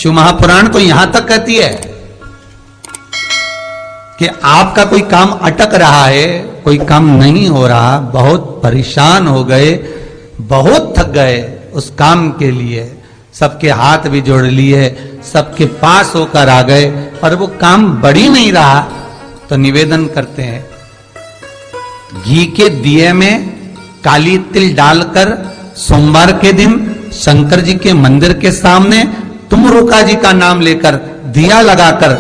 शिव महापुराण तो यहां तक कहती है कि आपका कोई काम अटक रहा है, कोई काम नहीं हो रहा, बहुत परेशान हो गए, बहुत थक गए उस काम के लिए, सबके हाथ भी जोड़ लिए, सबके पास होकर आ गए, पर वो काम बढ़ ही नहीं रहा, तो निवेदन करते हैं घी के दिए में काली तिल डालकर सोमवार के दिन शंकर जी के मंदिर के सामने तुम रुका जी का नाम लेकर दिया लगाकर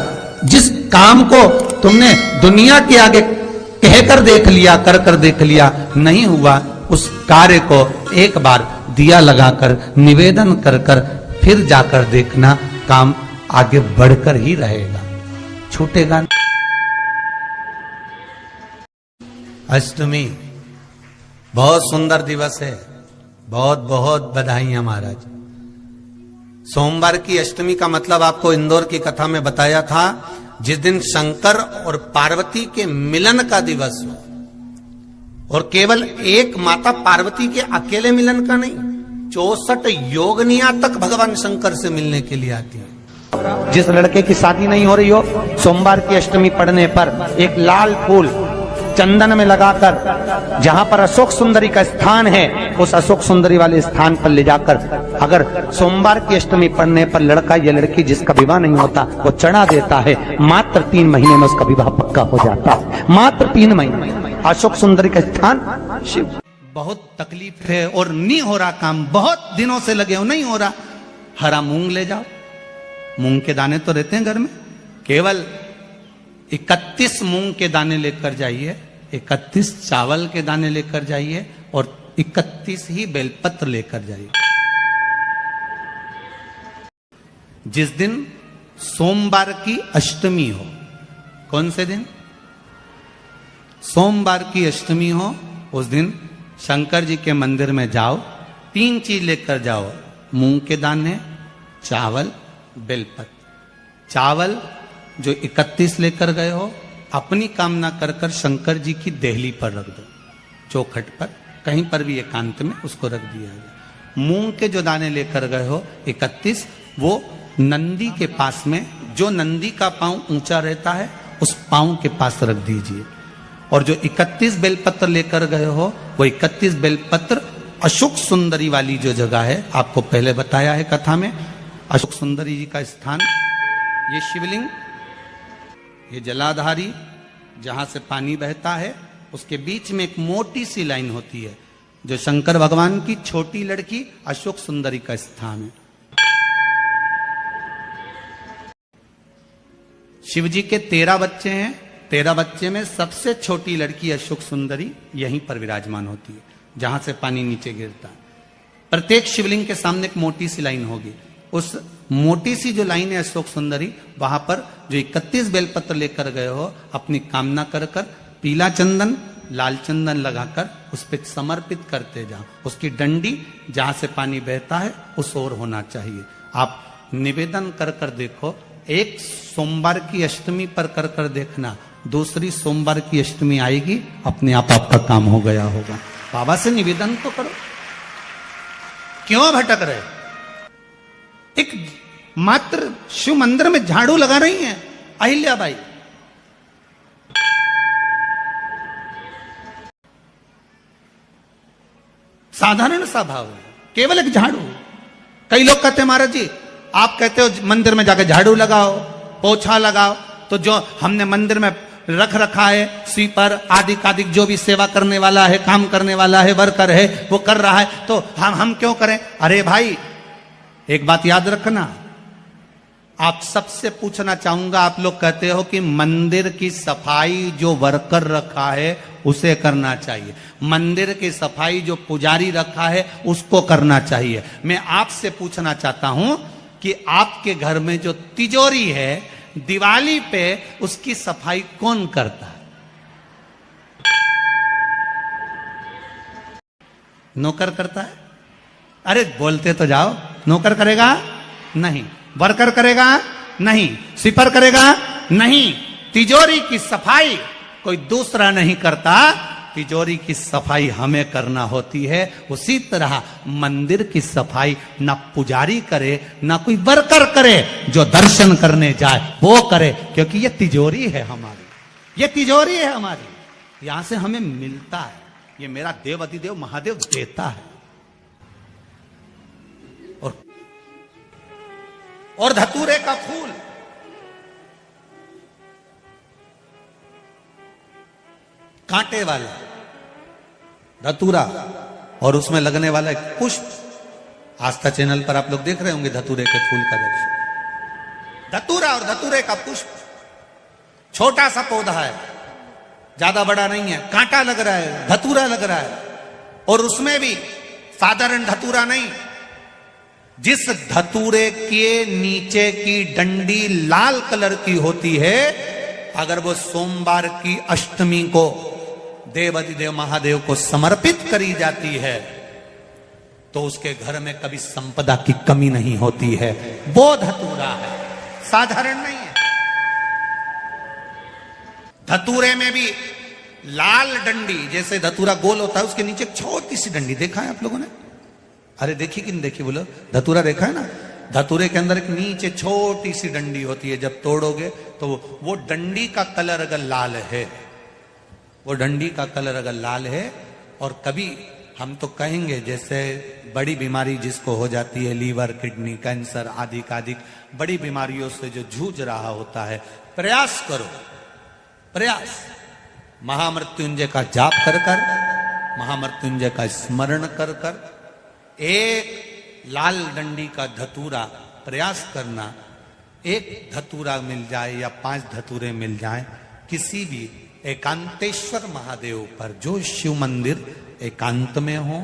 जिस काम को तुमने दुनिया के आगे कहकर देख लिया, कर देख लिया, नहीं हुआ, उस कार्य को एक बार दिया लगाकर निवेदन कर फिर जाकर देखना, काम आगे बढ़कर ही रहेगा, छूटेगा नहीं। अष्टमी बहुत सुंदर दिवस है, बहुत बहुत बधाइयां महाराज। सोमवार की अष्टमी का मतलब आपको इंदौर की कथा में बताया था, जिस दिन शंकर और पार्वती के मिलन का दिवस हो, और केवल एक माता पार्वती के अकेले मिलन का नहीं, 64 योगनिया तक भगवान शंकर से मिलने के लिए आती है। जिस लड़के की शादी नहीं हो रही हो, सोमवार की अष्टमी पड़ने पर एक लाल फूल चंदन में लगाकर जहां पर अशोक सुंदरी का स्थान है, उस अशोक सुंदरी वाले स्थान पर ले जाकर अगर सोमवार की अष्टमी पड़ने पर लड़का या लड़की जिसका विवाह नहीं होता वो चढ़ा देता है, मात्र 3 महीने में उसका विवाह पक्का हो जाता है, मात्र 3 महीने। अशोक सुंदरी का स्थान शिव। बहुत तकलीफ है और नहीं हो रहा काम, बहुत दिनों से लगे हो, नहीं हो रहा, हरा मूंग ले जाओ, मूंग के दाने तो रहते हैं घर में, केवल 31 मूंग के दाने लेकर जाइए, 31 चावल के दाने लेकर जाइए और 31 ही बेलपत्र लेकर जाइए। जिस दिन सोमवार की अष्टमी हो, कौन से दिन? सोमवार की अष्टमी हो, उस दिन शंकर जी के मंदिर में जाओ, 3 चीज लेकर जाओ, मूंग के दाने, चावल, बेलपत्र। चावल जो 31 लेकर गए हो, अपनी कामना कर शंकर जी की देहली पर रख दो, चौखट पर, कहीं पर भी एकांत में उसको रख दिया जाए। मूंग के जो दाने लेकर गए हो 31, वो नंदी के पास में, जो नंदी का पांव ऊंचा रहता है उस पांव के पास रख दीजिए। और जो 31 बेलपत्र लेकर गए हो, वो 31 बेलपत्र अशोक सुंदरी वाली जो जगह है, आपको पहले बताया है कथा में, अशोक सुंदरी जी का स्थान, ये शिवलिंग, ये जलाधारी जहां से पानी बहता है, उसके बीच में एक मोटी सी लाइन होती है, जो शंकर भगवान की छोटी लड़की अशोक सुंदरी का स्थान है। शिव जी के 13 बच्चे हैं, 13 बच्चे में सबसे छोटी लड़की अशोक सुंदरी यहीं पर विराजमान होती है, जहां से पानी नीचे गिरता है। प्रत्येक शिवलिंग के सामने एक मोटी सी लाइन होगी, उस मोटी सी जो लाइन है अशोक सुंदरी, वहां पर जो 31 बेलपत्र लेकर गए हो, अपनी कामना कर पीला चंदन, लाल चंदन लगाकर उस पर समर्पित करते जाओ। उसकी डंडी जहां से पानी बहता है उस ओर होना चाहिए। आप निवेदन कर देखो, एक सोमवार की अष्टमी पर कर देखना, दूसरी सोमवार की अष्टमी आएगी, अपने आप आपका काम हो गया होगा। बाबा से निवेदन तो करो, क्यों भटक रहे? एक मात्र शिव मंदिर में झाड़ू लगा रही हैं अहिल्याबाई, साधारण सा भाव है, केवल एक झाड़ू। कई लोग कहते हैं महाराज जी, आप कहते हो मंदिर में जाकर झाड़ू लगाओ, पोछा लगाओ, तो जो हमने मंदिर में रख रखा है, स्वीपर आदि कादिक जो भी सेवा करने वाला है, काम करने वाला है, वर्कर है, वो कर रहा है, तो हम क्यों करें? अरे भाई, एक बात याद रखना, आप सबसे पूछना चाहूंगा, आप लोग कहते हो कि मंदिर की सफाई जो वर्कर रखा है उसे करना चाहिए, मंदिर की सफाई जो पुजारी रखा है उसको करना चाहिए। मैं आपसे पूछना चाहता हूं कि आपके घर में जो तिजोरी है, दिवाली पे उसकी सफाई कौन करता है? नौकर करता है? अरे बोलते तो जाओ। नौकर करेगा? नहीं। वर्कर करेगा? नहीं। स्वीपर करेगा? नहीं। तिजोरी की सफाई कोई दूसरा नहीं करता, तिजोरी की सफाई हमें करना होती है, उसी तरह मंदिर की सफाई ना पुजारी करे ना कोई वर्कर करे, जो दर्शन करने जाए वो करे, क्योंकि ये तिजोरी है हमारी, ये तिजोरी है हमारी, यहां से हमें मिलता है, ये मेरा देव अधिदेव महादेव देता है। और धतूरे का फूल, कांटे वाला धतूरा और उसमें लगने वाला एक पुष्प, आस्था चैनल पर आप लोग देख रहे होंगे धतूरे के फूल का दर्शन। धतूरा और धतूरे का पुष्प, छोटा सा पौधा है, ज्यादा बड़ा नहीं है, कांटा लग रहा है, धतूरा लग रहा है, और उसमें भी साधारण धतूरा नहीं, जिस धतूरे के नीचे की डंडी लाल कलर की होती है, अगर वो सोमवार की अष्टमी को देव अधिदेव महादेव को समर्पित करी जाती है तो उसके घर में कभी संपदा की कमी नहीं होती है। वो धतूरा है, साधारण नहीं है। धतूरे में भी लाल डंडी, जैसे धतूरा गोल होता है उसके नीचे छोटी सी डंडी, देखा है आप लोगों ने? अरे देखी कि नहीं देखी बोलो? धतूरा देखा है ना? धतूरे के अंदर एक नीचे छोटी सी डंडी होती है, जब तोड़ोगे तो वो डंडी का कलर अगर लाल है, वो डंडी का कलर अगर लाल है, और कभी हम तो कहेंगे जैसे बड़ी बीमारी जिसको हो जाती है, लीवर, किडनी, कैंसर आदि कादिक बड़ी बीमारियों से जो जूझ रहा होता है, प्रयास करो, प्रयास महामृत्युंजय का जाप कर कर, महामृत्युंजय का स्मरण कर कर, एक लाल डंडी का धतूरा प्रयास करना, एक धतूरा मिल जाए या 5 धतूरे मिल जाए किसी भी एकांतेश्वर महादेव पर, जो शिव मंदिर एकांत में हो,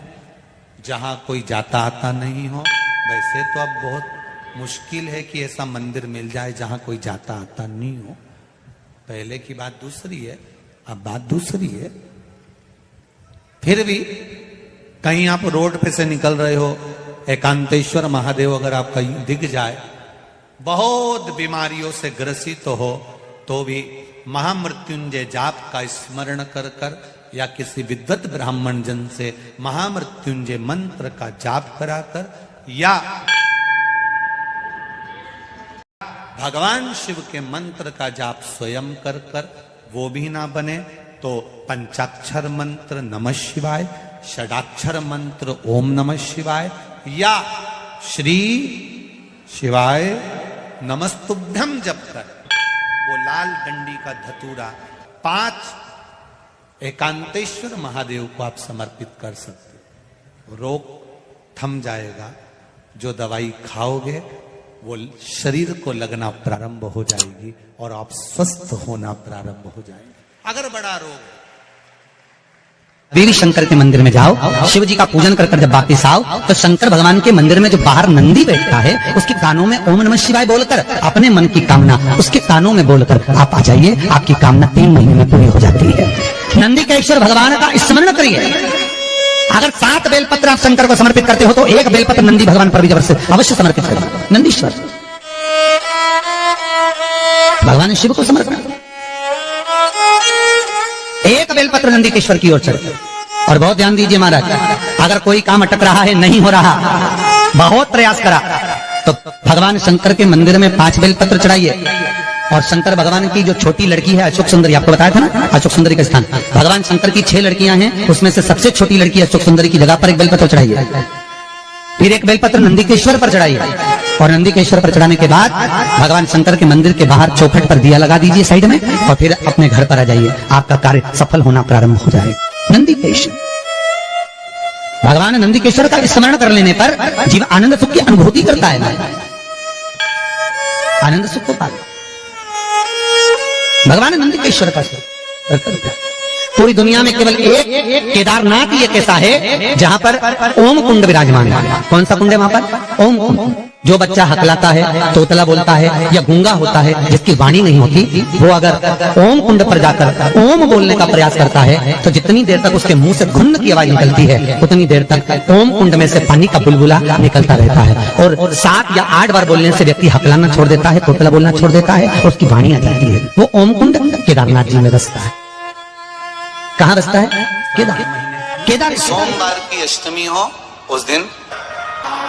जहां कोई जाता आता नहीं हो। वैसे तो अब बहुत मुश्किल है कि ऐसा मंदिर मिल जाए जहां कोई जाता आता नहीं हो, पहले की बात दूसरी है, अब बात दूसरी है। फिर भी कहीं आप रोड पे से निकल रहे हो, एकांतेश्वर महादेव अगर आपका दिख जाए, बहुत बीमारियों से ग्रसित हो, तो भी महामृत्युंजय जाप का स्मरण कर कर या किसी विद्वत ब्राह्मण जन से महामृत्युंजय मंत्र का जाप कराकर, या भगवान शिव के मंत्र का जाप स्वयं कर कर, वो भी ना बने तो पंचाक्षर मंत्र नमः शिवाय, षडाक्षर मंत्र ओम नमः शिवाय, या श्री शिवाय नमस्तुभ्यम जप कर वो लाल डंडी का धतूरा 5 एकांतेश्वर महादेव को आप समर्पित कर सकते। रोग थम जाएगा, जो दवाई खाओगे वो शरीर को लगना प्रारंभ हो जाएगी और आप स्वस्थ होना प्रारंभ हो जाएंगे। अगर बड़ा रोग, देवी शंकर के मंदिर में जाओ, शिव जी का पूजन कर कर जब वापिस आओ तो शंकर भगवान के मंदिर में जो बाहर नंदी बैठता है, उसके कानों में ओम नमः शिवाय बोलकर अपने मन की कामना उसके कानों में बोलकर आप आ जाइए, आपकी कामना 3 महीने में पूरी हो जाती है। नंदी के ईश्वर भगवान का स्मरण करिए। अगर 7 बेलपत्र आप शंकर को समर्पित करते हो तो 1 बेलपत्र नंदी भगवान पर भी अवश्य समर्पित करिए। नंदीश्वर भगवान शिव को समर्पित, 1 बेलपत्र नंदी केश्वर की ओर चढ़े। और बहुत ध्यान दीजिए महाराज, अगर कोई काम अटक रहा है, नहीं हो रहा, बहुत प्रयास करा, तो भगवान शंकर के मंदिर में 5 बेलपत्र चढ़ाइए। और शंकर भगवान की जो छोटी लड़की है अशोक सुंदरी, आपको बताया था ना अशोक सुंदरी का स्थान, भगवान शंकर की 6 लड़कियां हैं, उसमें से सबसे छोटी लड़की अशोक सुंदरी की जगह पर 1 बेलपत्र चढ़ाइए। फिर 1 बेलपत्र नंदीकेश्वर पर चढ़ाइए। और नंदीकेश्वर पर चढ़ाने के बाद भगवान शंकर के मंदिर के बाहर चौखट पर दिया लगा दीजिए साइड में, और फिर अपने घर पर आ जाइए, आपका कार्य सफल होना प्रारंभ हो जाएगा। नंदीकेश्वर भगवान नंदीकेश्वर का स्मरण कर लेने पर जीव आनंद सुख की अनुभूति करता है, आनंद सुख को पाता। भगवान नंदीकेश्वर का पूरी दुनिया में केवल एक केदारनाथ ही एक ऐसा है जहां पर ओम कुंड विराजमान है। कौन सा कुंड है वहां पर? ओम कुंड। जो बच्चा हकलाता है, तोतला बोलता है या गूंगा होता है, जिसकी वाणी नहीं होती, वो अगर ओम कुंड पर जाकर ओम बोलने का प्रयास करता है तो जितनी देर तक उसके मुंह से घुन्न की आवाज निकलती है, उतनी देर तक ओम कुंड में से पानी का बुलबुला निकलता रहता है। और 7 या 8 बार बोलने से व्यक्ति हकलाना छोड़ देता है, तोतला बोलना छोड़ देता है, उसकी वाणी आ जाती है। वो ओम कुंड केदारनाथ जी में बसता है। कहाँ बसता है? केदार। केदार सोमवार की अष्टमी हो उस दिन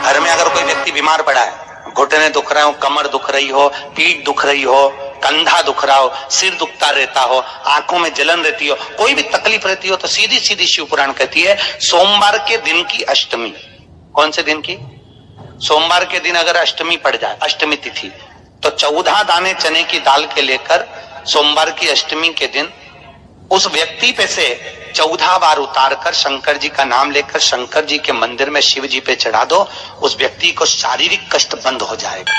घर में अगर कोई व्यक्ति बीमार पड़ा है, घुटने दुख रहे हो, कमर दुख रही हो, पीठ दुख रही हो, कंधा दुख रहा हो, सिर दुखता रहता हो, आंखों में जलन रहती हो, कोई भी तकलीफ रहती हो, तो सीधी सीधी शिव पुराण कहती है सोमवार के दिन की अष्टमी। कौन से दिन की? सोमवार के दिन अगर अष्टमी पड़ जाए, अष्टमी तिथि, तो 14 दाने चने की दाल के लेकर सोमवार की अष्टमी के दिन उस व्यक्ति पे से 14 बार उतार कर शंकर जी का नाम लेकर शंकर जी के मंदिर में शिव जी पे चढ़ा दो, उस व्यक्ति को शारीरिक कष्ट बंद हो जाएगा।